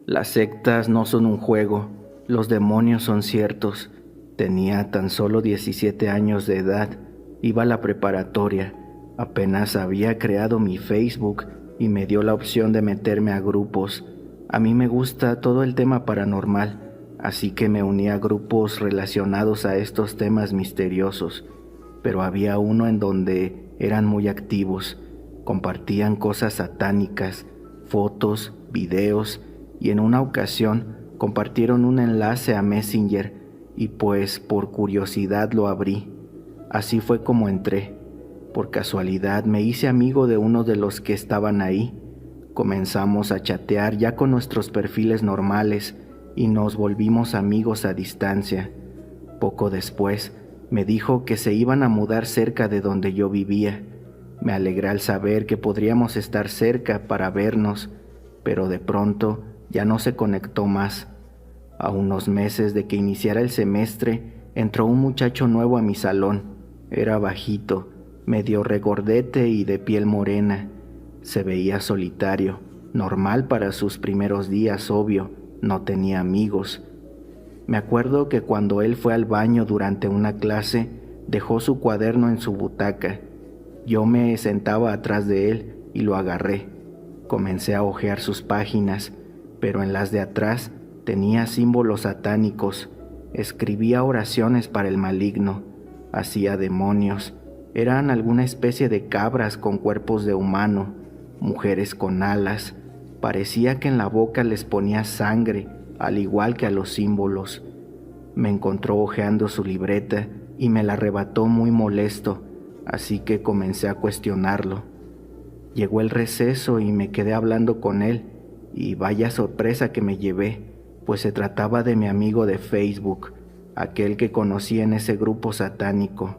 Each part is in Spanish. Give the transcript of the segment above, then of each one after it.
Las sectas no son un juego, los demonios son ciertos. Tenía tan solo 17 años de edad, iba a la preparatoria, apenas había creado mi Facebook y me dio la opción de meterme a grupos. A mí me gusta todo el tema paranormal, así que me uní a grupos relacionados a estos temas misteriosos, pero había uno en donde eran muy activos, compartían cosas satánicas, fotos, videos, y en una ocasión compartieron un enlace a Messenger y pues por curiosidad lo abrí. Así fue como entré. Por casualidad me hice amigo de uno de los que estaban ahí. Comenzamos a chatear ya con nuestros perfiles normales y nos volvimos amigos a distancia. Poco después me dijo que se iban a mudar cerca de donde yo vivía. Me alegré al saber que podríamos estar cerca para vernos, pero de pronto ya no se conectó más. A unos meses de que iniciara el semestre, entró un muchacho nuevo a mi salón. Era bajito, medio regordete y de piel morena. Se veía solitario, normal para sus primeros días, obvio, no tenía amigos. Me acuerdo que cuando él fue al baño durante una clase, dejó su cuaderno en su butaca. Yo me sentaba atrás de él y lo agarré. Comencé a hojear sus páginas, pero en las de atrás tenía símbolos satánicos, escribía oraciones para el maligno, hacía demonios, eran alguna especie de cabras con cuerpos de humano, mujeres con alas, parecía que en la boca les ponía sangre, al igual que a los símbolos. Me encontró hojeando su libreta y me la arrebató muy molesto, así que comencé a cuestionarlo. Llegó el receso y me quedé hablando con él, y vaya sorpresa que me llevé, pues se trataba de mi amigo de Facebook, aquel que conocí en ese grupo satánico.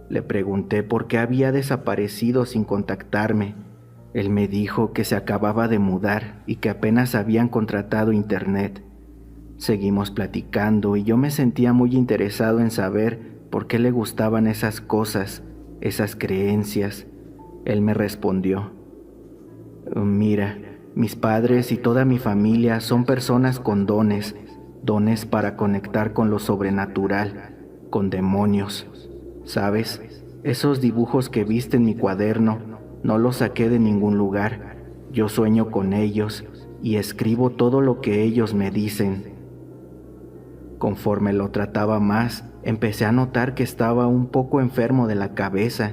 Le pregunté por qué había desaparecido sin contactarme. Él me dijo que se acababa de mudar y que apenas habían contratado internet. Seguimos platicando y yo me sentía muy interesado en saber por qué le gustaban esas cosas, esas creencias. Él me respondió: Mira, mis padres y toda mi familia son personas con dones, dones para conectar con lo sobrenatural, con demonios. ¿Sabes? Esos dibujos que viste en mi cuaderno no los saqué de ningún lugar. Yo sueño con ellos y escribo todo lo que ellos me dicen. Conforme lo trataba más, empecé a notar que estaba un poco enfermo de la cabeza,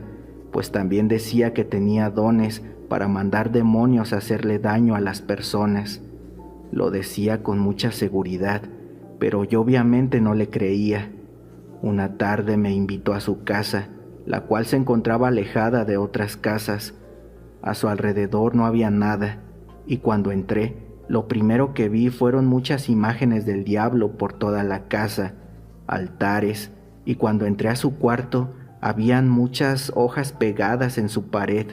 pues también decía que tenía dones para mandar demonios a hacerle daño a las personas. Lo decía con mucha seguridad, pero yo obviamente no le creía. Una tarde me invitó a su casa, la cual se encontraba alejada de otras casas. A su alrededor no había nada, y cuando entré, lo primero que vi fueron muchas imágenes del diablo por toda la casa, altares, y cuando entré a su cuarto, habían muchas hojas pegadas en su pared.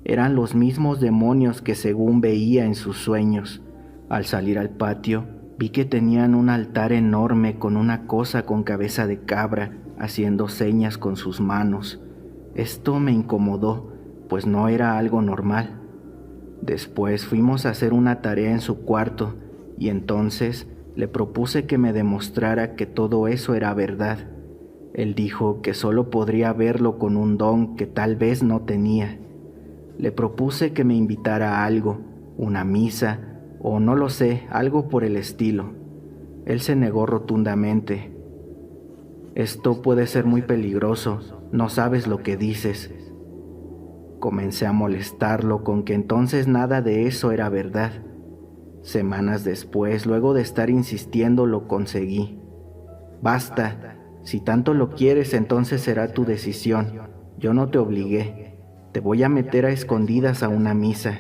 Eran los mismos demonios que según veía en sus sueños. Al salir al patio, vi que tenían un altar enorme con una cosa con cabeza de cabra, haciendo señas con sus manos. Esto me incomodó, pues no era algo normal. Después fuimos a hacer una tarea en su cuarto y entonces le propuse que me demostrara que todo eso era verdad. Él dijo que solo podría verlo con un don que tal vez no tenía. Le propuse que me invitara a algo, una misa o no lo sé, algo por el estilo. Él se negó rotundamente. Esto puede ser muy peligroso, no sabes lo que dices. Comencé a molestarlo con que entonces nada de eso era verdad. Semanas después, luego de estar insistiendo, lo conseguí. Basta, si tanto lo quieres, entonces será tu decisión. Yo no te obligué. Te voy a meter a escondidas a una misa.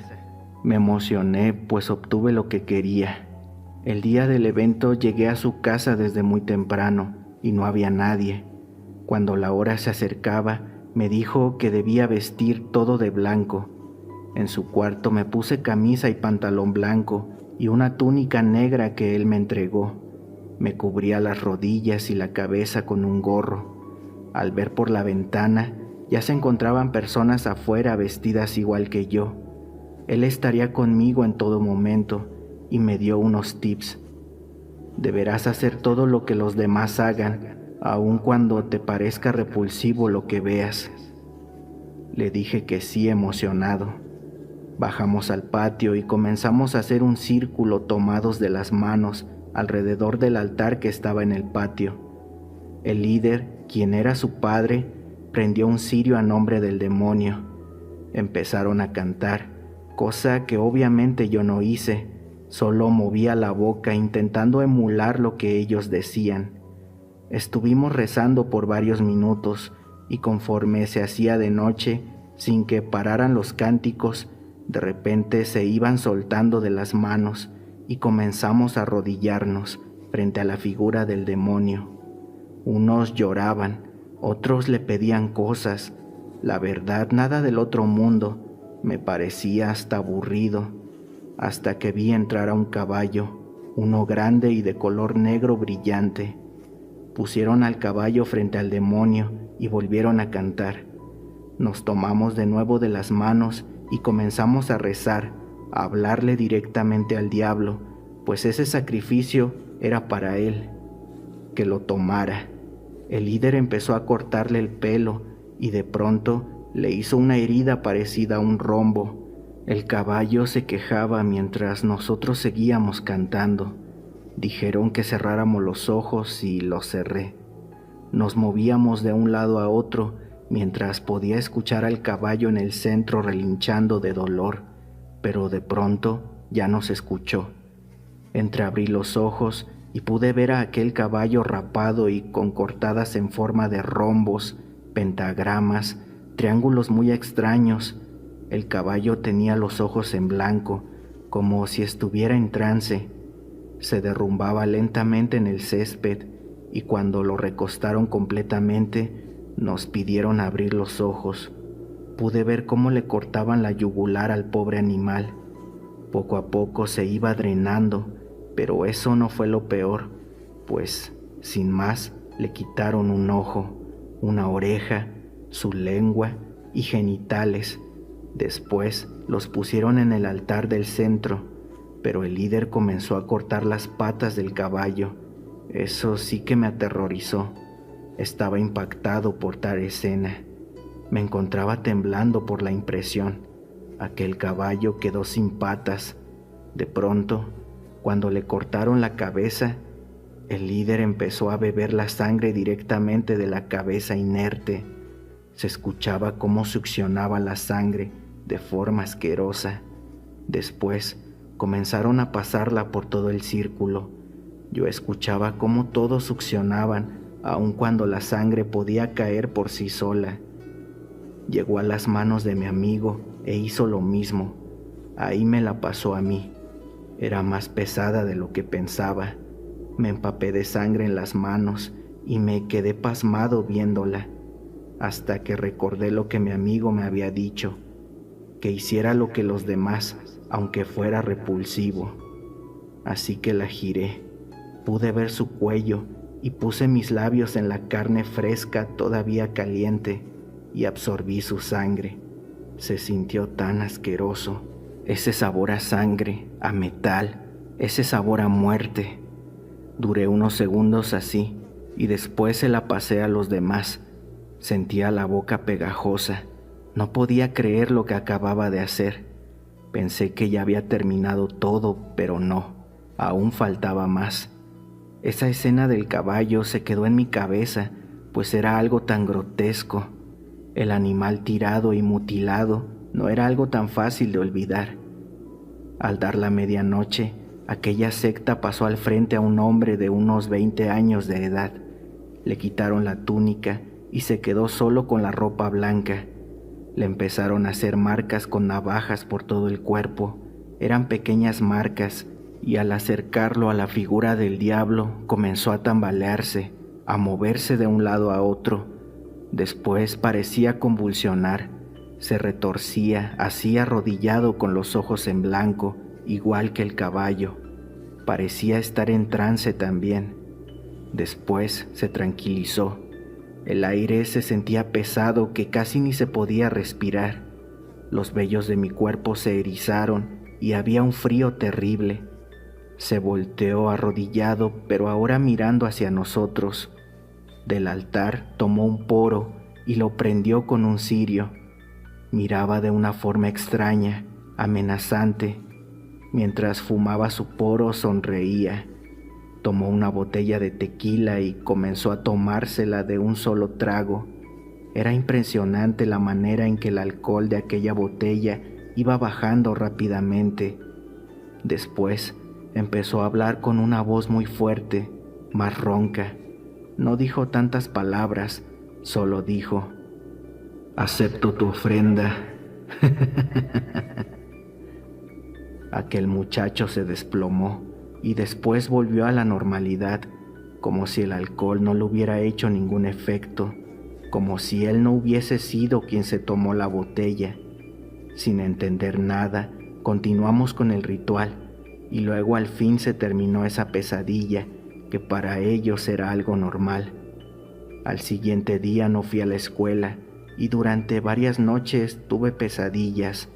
Me emocioné, pues obtuve lo que quería. El día del evento llegué a su casa desde muy temprano y no había nadie. Cuando la hora se acercaba, me dijo que debía vestir todo de blanco. En su cuarto me puse camisa y pantalón blanco y una túnica negra que él me entregó. Me cubría las rodillas y la cabeza con un gorro. Al ver por la ventana, ya se encontraban personas afuera vestidas igual que yo. Él estaría conmigo en todo momento y me dio unos tips. Deberás hacer todo lo que los demás hagan, aun cuando te parezca repulsivo lo que veas. Le dije que sí, emocionado. Bajamos al patio y comenzamos a hacer un círculo tomados de las manos alrededor del altar que estaba en el patio. El líder, quien era su padre, prendió un cirio a nombre del demonio. Empezaron a cantar, cosa que obviamente yo no hice, solo movía la boca intentando emular lo que ellos decían. Estuvimos rezando por varios minutos y conforme se hacía de noche, sin que pararan los cánticos, de repente se iban soltando de las manos y comenzamos a arrodillarnos frente a la figura del demonio. Unos lloraban, otros le pedían cosas. La verdad, nada del otro mundo, me parecía hasta aburrido, hasta que vi entrar a un caballo, uno grande y de color negro brillante. Pusieron al caballo frente al demonio y volvieron a cantar. Nos tomamos de nuevo de las manos y comenzamos a rezar, a hablarle directamente al diablo, pues ese sacrificio era para él, que lo tomara. El líder empezó a cortarle el pelo y de pronto le hizo una herida parecida a un rombo. El caballo se quejaba mientras nosotros seguíamos cantando. Dijeron que cerráramos los ojos y los cerré. Nos movíamos de un lado a otro mientras podía escuchar al caballo en el centro relinchando de dolor, pero de pronto ya no se escuchó. Entreabrí los ojos y pude ver a aquel caballo rapado y con cortadas en forma de rombos, pentagramas, triángulos muy extraños. El caballo tenía los ojos en blanco, como si estuviera en trance. Se derrumbaba lentamente en el césped y cuando lo recostaron completamente, nos pidieron abrir los ojos. Pude ver cómo le cortaban la yugular al pobre animal. Poco a poco se iba drenando, pero eso no fue lo peor, pues, sin más, le quitaron un ojo, una oreja, su lengua y genitales. Después los pusieron en el altar del centro, pero el líder comenzó a cortar las patas del caballo. Eso sí que me aterrorizó. Estaba impactado por tal escena. Me encontraba temblando por la impresión. Aquel caballo quedó sin patas. De pronto, cuando le cortaron la cabeza, el líder empezó a beber la sangre directamente de la cabeza inerte. Se escuchaba cómo succionaba la sangre de forma asquerosa. Después comenzaron a pasarla por todo el círculo. Yo escuchaba cómo todos succionaban, aun cuando la sangre podía caer por sí sola. Llegó a las manos de mi amigo e hizo lo mismo. Ahí me la pasó a mí. Era más pesada de lo que pensaba. Me empapé de sangre en las manos y me quedé pasmado viéndola, hasta que recordé lo que mi amigo me había dicho, que hiciera lo que los demás, aunque fuera repulsivo. Así que la giré. Pude ver su cuello y puse mis labios en la carne fresca todavía caliente y absorbí su sangre. Se sintió tan asqueroso. Ese sabor a sangre, a metal, ese sabor a muerte. Duré unos segundos así y después se la pasé a los demás. Sentía la boca pegajosa. No podía creer lo que acababa de hacer. Pensé que ya había terminado todo, pero no, aún faltaba más. Esa escena del caballo se quedó en mi cabeza, pues era algo tan grotesco. El animal tirado y mutilado no era algo tan fácil de olvidar. Al dar la medianoche, aquella secta pasó al frente a un hombre de unos 20 años de edad. Le quitaron la túnica y se quedó solo con la ropa blanca. Le empezaron a hacer marcas con navajas por todo el cuerpo. Eran pequeñas marcas y al acercarlo a la figura del diablo comenzó a tambalearse, a moverse de un lado a otro. Después parecía convulsionar. Se retorcía, así arrodillado con los ojos en blanco, igual que el caballo. Parecía estar en trance también. Después se tranquilizó. El aire se sentía pesado que casi ni se podía respirar. Los vellos de mi cuerpo se erizaron y había un frío terrible. Se volteó arrodillado, pero ahora mirando hacia nosotros. Del altar tomó un poro y lo prendió con un cirio. Miraba de una forma extraña, amenazante. Mientras fumaba su poro sonreía. Tomó una botella de tequila y comenzó a tomársela de un solo trago. Era impresionante la manera en que el alcohol de aquella botella iba bajando rápidamente. Después empezó a hablar con una voz muy fuerte, más ronca. No dijo tantas palabras, solo dijo: «Acepto tu ofrenda». Aquel muchacho se desplomó y después volvió a la normalidad, como si el alcohol no le hubiera hecho ningún efecto, como si él no hubiese sido quien se tomó la botella. Sin entender nada, continuamos con el ritual y luego al fin se terminó esa pesadilla que para ellos era algo normal. Al siguiente día no fui a la escuela y durante varias noches tuve pesadillas.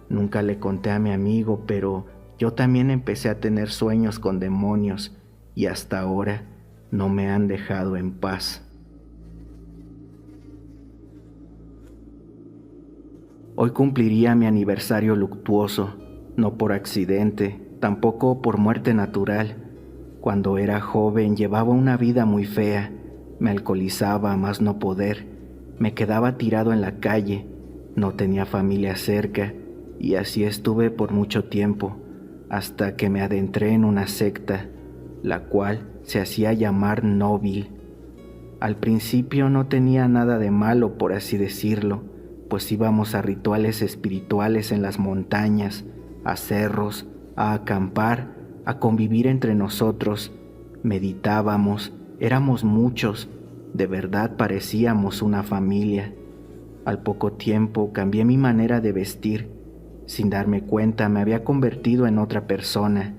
Nunca le conté a mi amigo, pero yo también empecé a tener sueños con demonios y hasta ahora no me han dejado en paz. Hoy cumpliría mi aniversario luctuoso, no por accidente, tampoco por muerte natural. Cuando era joven llevaba una vida muy fea, me alcoholizaba a más no poder, me quedaba tirado en la calle, no tenía familia cerca y así estuve por mucho tiempo, hasta que me adentré en una secta, la cual se hacía llamar Nóbil. Al principio no tenía nada de malo, por así decirlo, pues íbamos a rituales espirituales en las montañas, a cerros, a acampar, a convivir entre nosotros, meditábamos, éramos muchos, de verdad parecíamos una familia. Al poco tiempo cambié mi manera de vestir. Sin darme cuenta me había convertido en otra persona.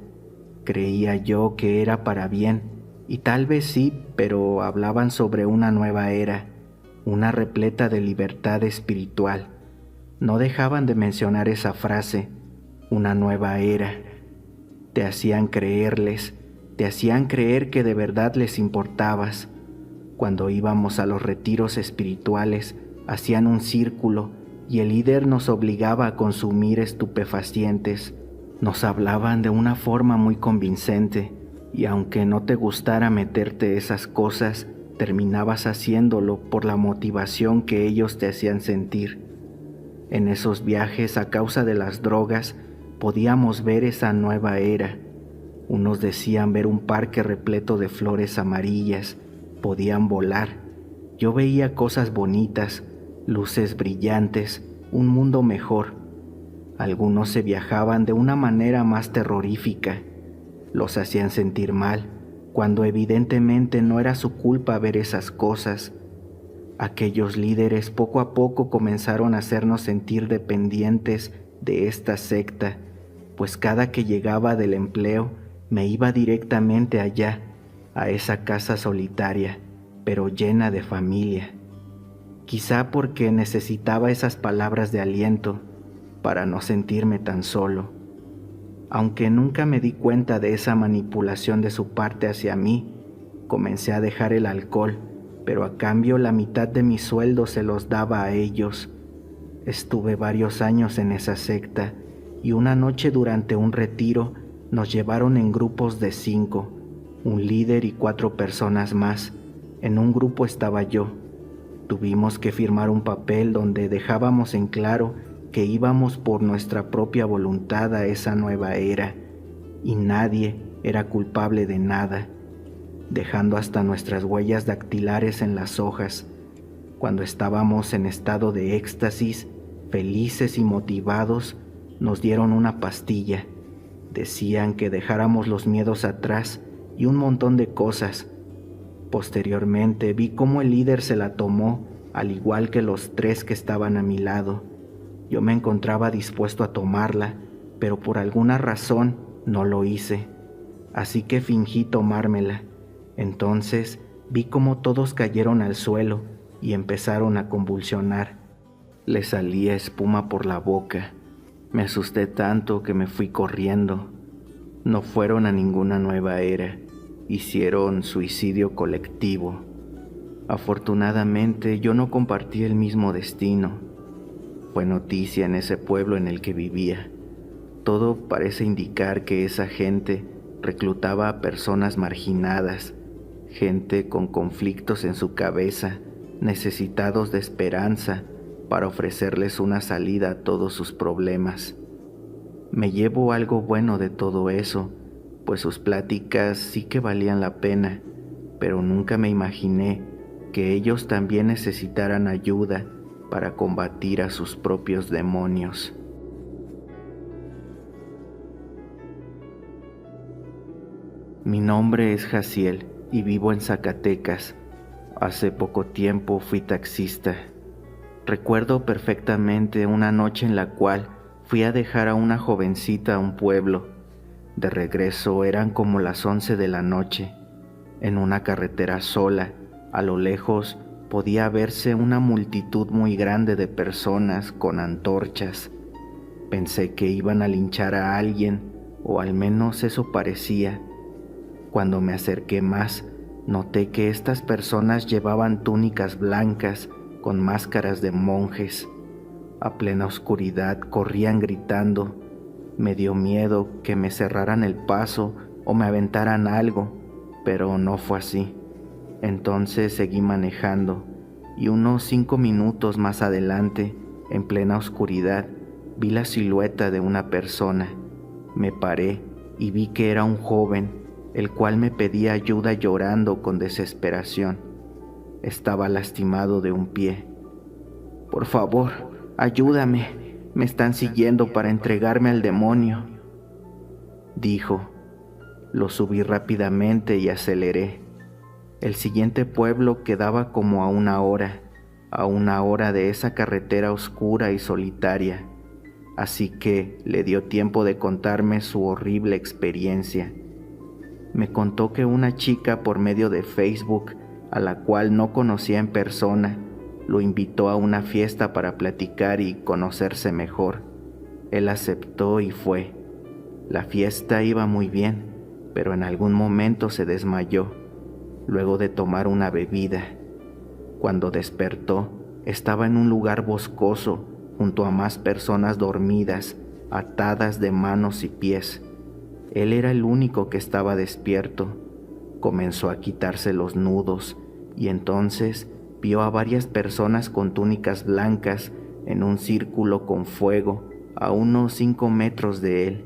Creía yo que era para bien, y tal vez sí, pero hablaban sobre una nueva era, una repleta de libertad espiritual. No dejaban de mencionar esa frase, una nueva era. Te hacían creerles, te hacían creer que de verdad les importabas. Cuando íbamos a los retiros espirituales, hacían un círculo y el líder nos obligaba a consumir estupefacientes. Nos hablaban de una forma muy convincente y aunque no te gustara meterte esas cosas, terminabas haciéndolo por la motivación que ellos te hacían sentir. En esos viajes a causa de las drogas podíamos ver esa nueva era. Unos decían ver un parque repleto de flores amarillas, podían volar. Yo veía cosas bonitas, luces brillantes, un mundo mejor. Algunos se viajaban de una manera más terrorífica. Los hacían sentir mal, cuando evidentemente no era su culpa ver esas cosas. Aquellos líderes poco a poco comenzaron a hacernos sentir dependientes de esta secta, pues cada que llegaba del empleo me iba directamente allá, a esa casa solitaria, pero llena de familia. Quizá porque necesitaba esas palabras de aliento para no sentirme tan solo. Aunque nunca me di cuenta de esa manipulación de su parte hacia mí, comencé a dejar el alcohol, pero a cambio la mitad de mi sueldo se los daba a ellos. Estuve varios años en esa secta y una noche durante un retiro nos llevaron en grupos de 5, un líder y 4 personas más. En un grupo estaba yo. Tuvimos que firmar un papel donde dejábamos en claro que íbamos por nuestra propia voluntad a esa nueva era y nadie era culpable de nada, dejando hasta nuestras huellas dactilares en las hojas. Cuando estábamos en estado de éxtasis, felices y motivados, nos dieron una pastilla. Decían que dejáramos los miedos atrás y un montón de cosas. Posteriormente vi cómo el líder se la tomó, al igual que los 3 que estaban a mi lado. Yo me encontraba dispuesto a tomarla, pero por alguna razón no lo hice. Así que fingí tomármela. Entonces vi cómo todos cayeron al suelo y empezaron a convulsionar. Les salía espuma por la boca. Me asusté tanto que me fui corriendo. No fueron a ninguna nueva era, hicieron suicidio colectivo. Afortunadamente yo no compartí el mismo destino. Fue noticia en ese pueblo en el que vivía. Todo parece indicar que esa gente reclutaba a personas marginadas, gente con conflictos en su cabeza, necesitados de esperanza para ofrecerles una salida a todos sus problemas. Me llevo algo bueno de todo eso, pues sus pláticas sí que valían la pena, pero nunca me imaginé que ellos también necesitaran ayuda para combatir a sus propios demonios. Mi nombre es Jaciel y vivo en Zacatecas. Hace poco tiempo fui taxista. Recuerdo perfectamente una noche en la cual fui a dejar a una jovencita a un pueblo. De regreso eran como las 11 de la noche. En una carretera sola, a lo lejos, podía verse una multitud muy grande de personas con antorchas. Pensé que iban a linchar a alguien, o al menos eso parecía. Cuando me acerqué más, noté que estas personas llevaban túnicas blancas con máscaras de monjes. A plena oscuridad corrían gritando. Me dio miedo que me cerraran el paso o me aventaran algo, pero no fue así. Entonces seguí manejando y unos 5 minutos más adelante, en plena oscuridad, vi la silueta de una persona. Me paré y vi que era un joven, el cual me pedía ayuda llorando con desesperación. Estaba lastimado de un pie. «Por favor, ayúdame, me están siguiendo para entregarme al demonio», dijo. Lo subí rápidamente y aceleré. El siguiente pueblo quedaba como a una hora de esa carretera oscura y solitaria, así que le dio tiempo de contarme su horrible experiencia. Me contó que una chica por medio de Facebook, a la cual no conocía en persona, lo invitó a una fiesta para platicar y conocerse mejor. Él aceptó y fue. La fiesta iba muy bien, pero en algún momento se desmayó, luego de tomar una bebida. Cuando despertó, estaba en un lugar boscoso, junto a más personas dormidas, atadas de manos y pies. Él era el único que estaba despierto. Comenzó a quitarse los nudos y entonces vio a varias personas con túnicas blancas en un círculo con fuego a unos 5 metros de él.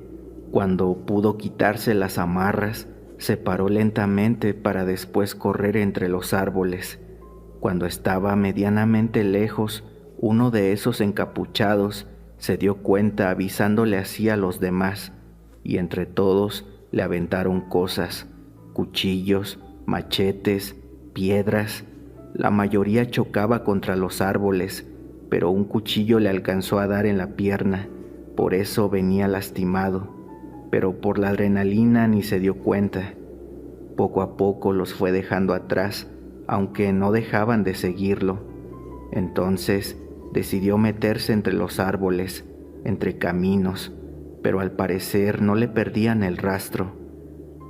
Cuando pudo quitarse las amarras, se paró lentamente para después correr entre los árboles. Cuando estaba medianamente lejos, uno de esos encapuchados se dio cuenta avisándole así a los demás, y entre todos le aventaron cosas, cuchillos, machetes, piedras. La mayoría chocaba contra los árboles, pero un cuchillo le alcanzó a dar en la pierna, por eso venía lastimado, pero por la adrenalina ni se dio cuenta. Poco a poco los fue dejando atrás, aunque no dejaban de seguirlo. Entonces decidió meterse entre los árboles, entre caminos, pero al parecer no le perdían el rastro.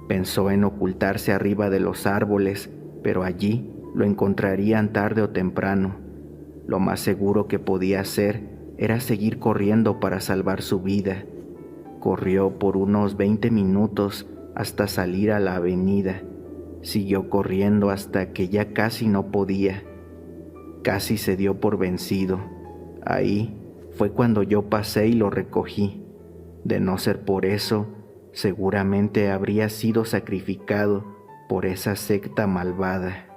Pensó en ocultarse arriba de los árboles, pero allí lo encontrarían tarde o temprano. Lo más seguro que podía hacer era seguir corriendo para salvar su vida. Corrió por unos 20 minutos hasta salir a la avenida. Siguió corriendo hasta que ya casi no podía. Casi se dio por vencido. Ahí fue cuando yo pasé y lo recogí. De no ser por eso, seguramente habría sido sacrificado por esa secta malvada.